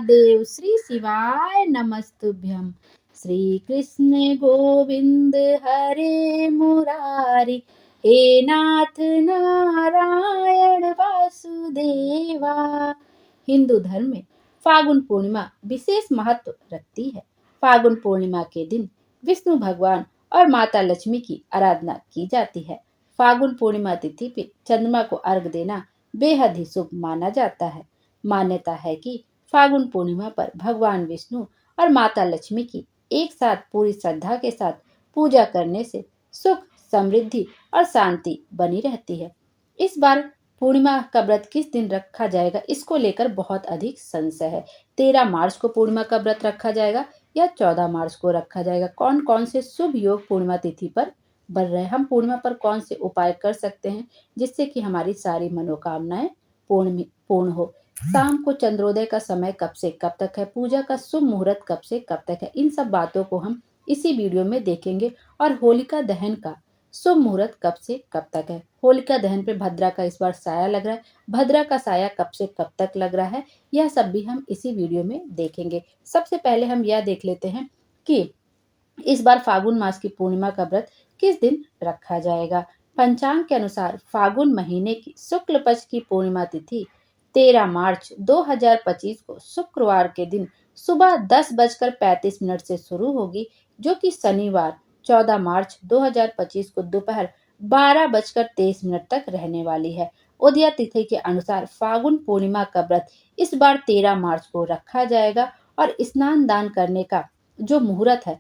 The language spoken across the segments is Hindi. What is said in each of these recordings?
महादेव। श्री शिवाय नमस्तुभ्यं। श्री कृष्ण गोविंद हरे मुरारी, हे नाथ नारायण वासुदेवा। हिंदू धर्म में फागुन पूर्णिमा विशेष महत्व रखती है। फागुन पूर्णिमा के दिन विष्णु भगवान और माता लक्ष्मी की आराधना की जाती है। फागुन पूर्णिमा तिथि पे चंद्रमा को अर्घ देना बेहद ही शुभ माना जाता है। मान्यता है कि फागुन पूर्णिमा पर भगवान विष्णु और माता लक्ष्मी की एक साथ पूरी श्रद्धा के साथ पूजा करने से सुख, समृद्धि और शांति बनी रहती है। इस बार पूर्णिमा का व्रत किस दिन रखा जाएगा, इसको लेकर बहुत अधिक संशय है। 13 मार्च को पूर्णिमा का व्रत रखा जाएगा या 14 मार्च को रखा जाएगा। कौन कौन से शुभ योग पूर्णिमा तिथि पर बन रहे हैं, हम पूर्णिमा पर कौन से उपाय कर सकते हैं जिससे कि हमारी सारी मनोकामनाएं पूर्ण हो। शाम को चंद्रोदय का समय कब से कब तक है, पूजा का शुभ मुहूर्त कब से कब तक है, इन सब बातों को हम इसी वीडियो में देखेंगे। और होलिका दहन का शुभ मुहूर्त कब से कब तक है। होलिका दहन पे भद्रा का इस बार साया लग रहा है, भद्रा का साया कब से कब तक लग रहा है, यह सब भी हम इसी वीडियो में देखेंगे। सबसे पहले हम यह देख लेते हैं कि इस बार फागुन मास की पूर्णिमा का व्रत किस दिन रखा जाएगा। पंचांग के अनुसार फागुन महीने की शुक्ल पक्ष की पूर्णिमा तिथि 13 मार्च 2025 को शुक्रवार के दिन सुबह 10:35 से शुरू होगी, जो कि शनिवार 14 मार्च 2025 को दोपहर 12:23 तक रहने वाली है। उदया तिथि के अनुसार फागुन पूर्णिमा का व्रत इस बार 13 मार्च को रखा जाएगा और स्नान दान करने का जो मुहूर्त है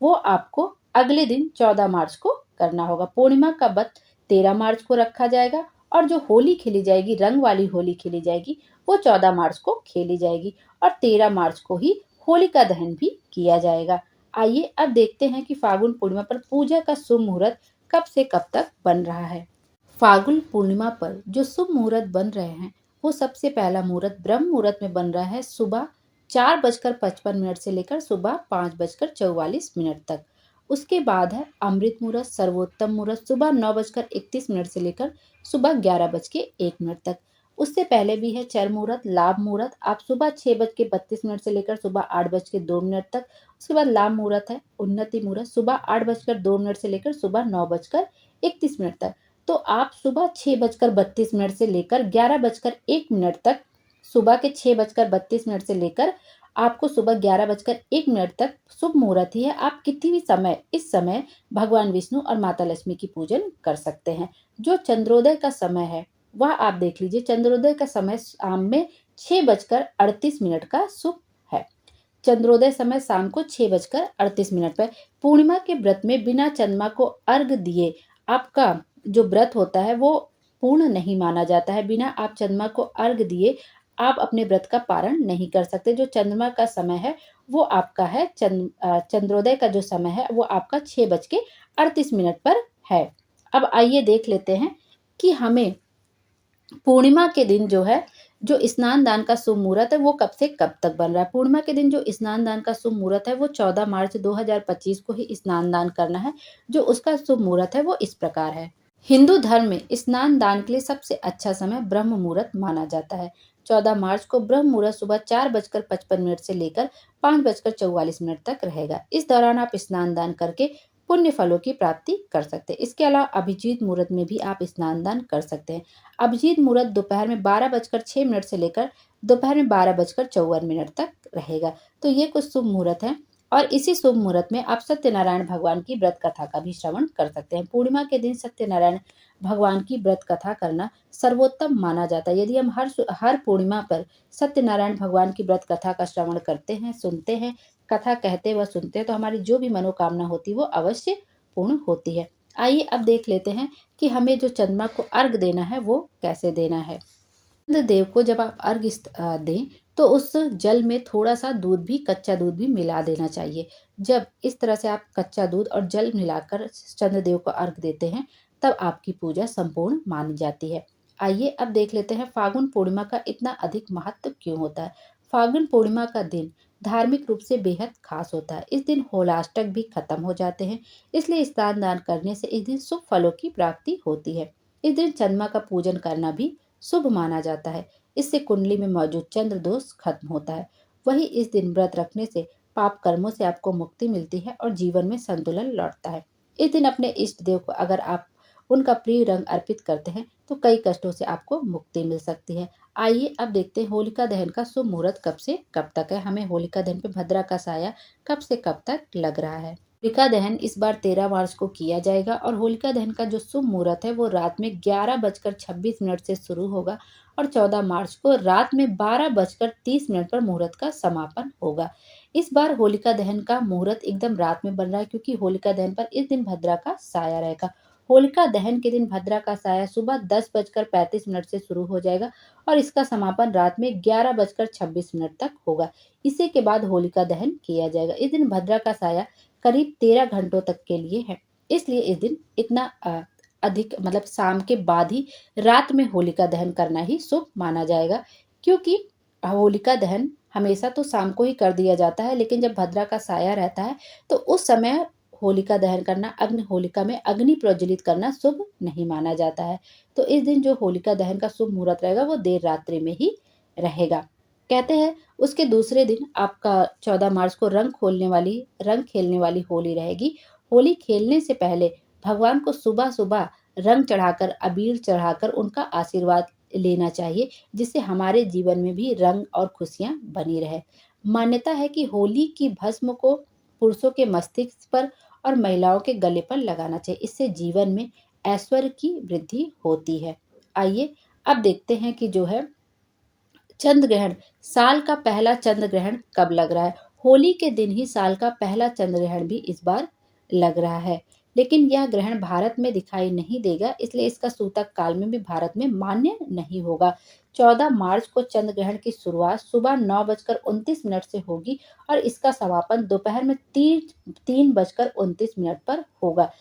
वो आपको अगले दिन 14 मार्च को करना होगा। पूर्णिमा का व्रत 13 मार्च को रखा जाएगा और जो होली खेली जाएगी, रंग वाली होली खेली जाएगी, वो 14 मार्च को खेली जाएगी और 13 मार्च को ही होलिका दहन भी किया जाएगा। आइए अब देखते हैं कि फागुन पूर्णिमा पर पूजा का शुभ मुहूर्त कब से कब तक बन रहा है। फागुन पूर्णिमा पर जो शुभ मुहूर्त बन रहे हैं वो सबसे पहला मुहूर्त ब्रह्म मुहूर्त में बन रहा है सुबह 4:55 से लेकर सुबह 5:44 तक। उसके बाद है अमृत मुहूर्त, सर्वोत्तम मुहूर्त सुबह 9:31 से लेकर सुबह 11:01 तक। उससे पहले भी है चर मुहूर्त, लाभ मुहूर्त, आप सुबह 6:32 से लेकर सुबह 8:02 तक। उसके बाद लाभ मुहूर्त है उन्नति मुहूर्त, सुबह 8:02 से लेकर सुबह 9:31 तक। तो आप सुबह 6:32 से लेकर 11:01 तक, सुबह के 6:32 से लेकर आपको सुबह 11:01 तक शुभ मुहूर्त ही है। आप किसी भी समय इस समय भगवान विष्णु और माता लक्ष्मी की पूजन कर सकते हैं। जो चंद्रोदय का समय है वह आप देख लीजिए। चंद्रोदय का समय शाम में 6:38 का शुभ है। चंद्रोदय समय शाम को 6:38 पर। पूर्णिमा के व्रत में बिना चंद्रमा को अर्घ दिए आपका जो व्रत होता है वो पूर्ण नहीं माना जाता है। बिना आप चंद्रमा को अर्घ दिए आप अपने व्रत का पारण नहीं कर सकते। जो चंद्रमा का समय है वो आपका है चंद्रोदय का जो समय है वो आपका 6:38 पर है। अब आइए देख लेते हैं कि हमें पूर्णिमा के दिन जो है जो स्नान दान का शुभ मुहूर्त है वो कब से कब तक बन रहा है। पूर्णिमा के दिन जो स्नान दान का शुभ मुहूर्त है वो 14 मार्च 2025 को ही स्नान दान करना है। जो उसका शुभ मुहूर्त है वो इस प्रकार है। हिंदू धर्म में स्नान दान के लिए सबसे अच्छा समय ब्रह्म मुहूर्त माना जाता है। 14 मार्च को ब्रह्म मुहूर्त सुबह 4:55 से लेकर 5:44 तक रहेगा। इस दौरान आप स्नान दान करके पुण्य फलों की प्राप्ति कर सकते हैं। इसके अलावा अभिजीत मुहूर्त में भी आप स्नान दान कर सकते हैं। अभिजीत मुहूर्त दोपहर में 12:06 से लेकर दोपहर में 12:54 तक रहेगा। तो ये कुछ शुभ मुहूर्त हैं और इसी शुभ मुहूर्त में आप सत्यनारायण भगवान की व्रत कथा का भी श्रवण कर सकते हैं। पूर्णिमा के दिन सत्यनारायण भगवान की व्रत कथा करना सर्वोत्तम माना जाता है। यदि हम हर पूर्णिमा पर सत्यनारायण भगवान की व्रत कथा का श्रवण करते हैं, सुनते हैं, कथा कहते व सुनते हैं तो हमारी जो भी मनोकामना होती है वो अवश्य पूर्ण होती है। आइए अब देख लेते हैं कि हमें जो चंद्रमा को अर्घ देना है वो कैसे देना है। चंद्र देव को जब आप अर्घ दें तो उस जल में थोड़ा सा दूध भी, कच्चा दूध भी मिला देना चाहिए। जब इस तरह से आप कच्चा दूध और जल मिलाकर चंद्रदेव को अर्घ देते हैं तब आपकी पूजा संपूर्ण मानी जाती है। आइए अब देख लेते हैं फागुन पूर्णिमा का इतना अधिक महत्व क्यों होता है। फागुन पूर्णिमा का दिन धार्मिक रूप से बेहद खास होता है। इस दिन होलाष्टक भी खत्म हो जाते हैं, इसलिए स्नान दान करने से इस दिन शुभ फलों की प्राप्ति होती है। इस दिन चंद्रमा का पूजन करना भी शुभ माना जाता है। इससे कुंडली में मौजूद चंद्र दोष खत्म होता है। वही इस दिन व्रत रखने से पाप कर्मों से आपको मुक्ति मिलती है और जीवन में संतुलन लौटता है। इस दिन अपने इष्ट देव को अगर आप उनका प्रिय रंग अर्पित करते हैं तो कई कष्टों से आपको मुक्ति मिल सकती है। आइए अब देखते हैं होलिका दहन का शुभ मुहूर्त कब से कब तक है। हमें होलिका दहन पे भद्रा का साया कब से कब तक लग रहा है। होलिका दहन इस बार 13 मार्च को किया जाएगा और होलिका दहन का जो शुभ मुहूर्त है वो रात में 11:26 से शुरू होगा और 14 मार्च को रात में 12:30 पर मुहूर्त का समापन होगा। इस बार होलिका दहन का मुहूर्त एकदम रात में बन रहा है क्योंकि होलिका दहन पर इस दिन भद्रा का साया रहेगा। होलिका दहन के दिन भद्रा का साया सुबह 10:35 से शुरू हो जाएगा और इसका समापन रात में 11:26 तक होगा। इसी के बाद होलिका दहन किया जाएगा। इस दिन भद्रा का साया करीब 13 घंटों तक के लिए है। इसलिए इस दिन इतना अधिक मतलब शाम के बाद ही रात में होलिका दहन करना ही शुभ माना जाएगा क्योंकि होलिका दहन हमेशा तो शाम को ही कर दिया जाता है, लेकिन जब भद्रा का साया रहता है तो उस समय होलिका दहन करना, अग्नि होलिका में अग्नि प्रज्वलित करना शुभ नहीं माना जाता है। तो इस दिन जो होलिका दहन का शुभ मुहूर्त रहेगा वो देर रात्रि में ही रहेगा। कहते हैं उसके दूसरे दिन आपका 14 मार्च को रंग खेलने वाली होली रहेगी। होली खेलने से पहले भगवान को सुबह-सुबह रंग चढ़ाकर, अबीर चढ़ाकर उनका आशीर्वाद लेना चाहिए, जिससे हमारे जीवन में भी रंग और खुशियाँ बनी रहे। मान्यता है कि होली की भस्म को पुरुषों के मस्तिष्क पर और महिलाओं के गले पर लगाना चाहिए। इससे जीवन में ऐश्वर्य की वृद्धि होती है। आइए अब देखते हैं कि जो है चंद्र ग्रहण, साल का पहला चंद्र ग्रहण कब लग रहा है। होली के दिन ही साल का पहला चंद्र ग्रहण भी इस बार लग रहा है, लेकिन यह ग्रहण भारत में दिखाई नहीं देगा, इसलिए इसका सूतक काल में भी भारत में मान्य नहीं होगा। 14 मार्च को चंद्र ग्रहण की शुरुआत सुबह 9:29 से होगी और इसका समापन दोपहर में 3:29 पर होगा।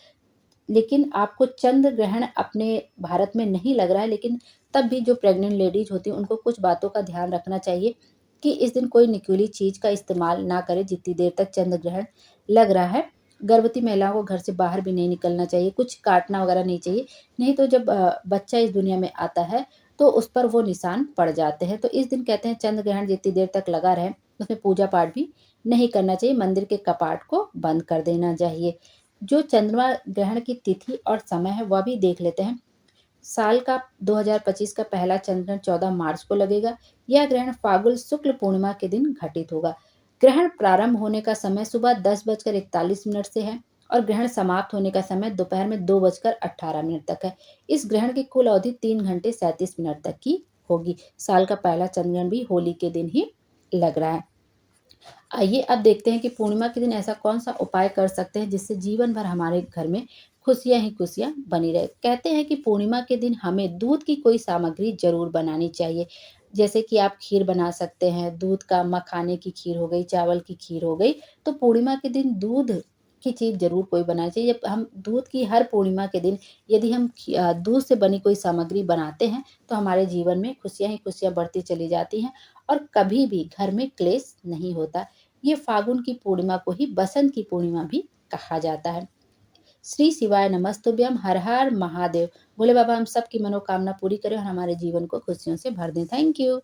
लेकिन आपको चंद्र ग्रहण अपने भारत में नहीं लग रहा है, लेकिन तब भी जो प्रेग्नेंट लेडीज होती हैं उनको कुछ बातों का ध्यान रखना चाहिए कि इस दिन कोई नुकीली चीज का इस्तेमाल ना करें जितनी देर तक चंद्र ग्रहण लग रहा है। गर्भवती महिलाओं को घर से बाहर भी नहीं निकलना चाहिए, कुछ काटना वगैरह नहीं चाहिए, नहीं तो जब बच्चा इस दुनिया में आता है तो उस पर वो निशान पड़ जाते हैं। तो इस दिन कहते हैं चंद्र ग्रहण जितनी देर तक लगा रहे उसमें पूजा पाठ भी नहीं करना चाहिए, मंदिर के कपाट को बंद कर देना चाहिए। जो चंद्रमा ग्रहण की तिथि और समय है वह भी देख लेते हैं। साल का 2025 का पहला चंद्र ग्रहण 14 मार्च को लगेगा। यह ग्रहण फाल्गुन शुक्ल पूर्णिमा के दिन घटित होगा। ग्रहण प्रारंभ होने का समय सुबह 10:41 से है और ग्रहण समाप्त होने का समय दोपहर में 2:18 तक है। इस ग्रहण की कुल अवधि 3 घंटे 37 मिनट तक की होगी। साल का पहला चंद्र ग्रहण भी होली के दिन ही लग रहा है। आइए अब देखते हैं कि पूर्णिमा के दिन ऐसा कौन सा उपाय कर सकते हैं जिससे जीवन भर हमारे घर में खुशियां ही खुशियां बनी रहे। कहते हैं कि पूर्णिमा के दिन हमें दूध की कोई सामग्री जरूर बनानी चाहिए, जैसे कि आप खीर बना सकते हैं, दूध का मखाने की खीर हो गई, चावल की खीर हो गई। तो पूर्णिमा के दिन दूध की चीज जरूर कोई बनानी चाहिए। जब हम दूध की हर पूर्णिमा के दिन यदि हम दूध से बनी कोई सामग्री बनाते हैं तो हमारे जीवन में खुशियां ही खुशियां बढ़ती चली जाती हैं और कभी भी घर में क्लेश नहीं होता। ये फागुन की पूर्णिमा को ही बसंत की पूर्णिमा भी कहा जाता है। श्री शिवाय नमस्तुभ्यम, हर हर महादेव। भोले बाबा हम सब की मनोकामना पूरी करें और हमारे जीवन को खुशियों से भर दें। Thank you.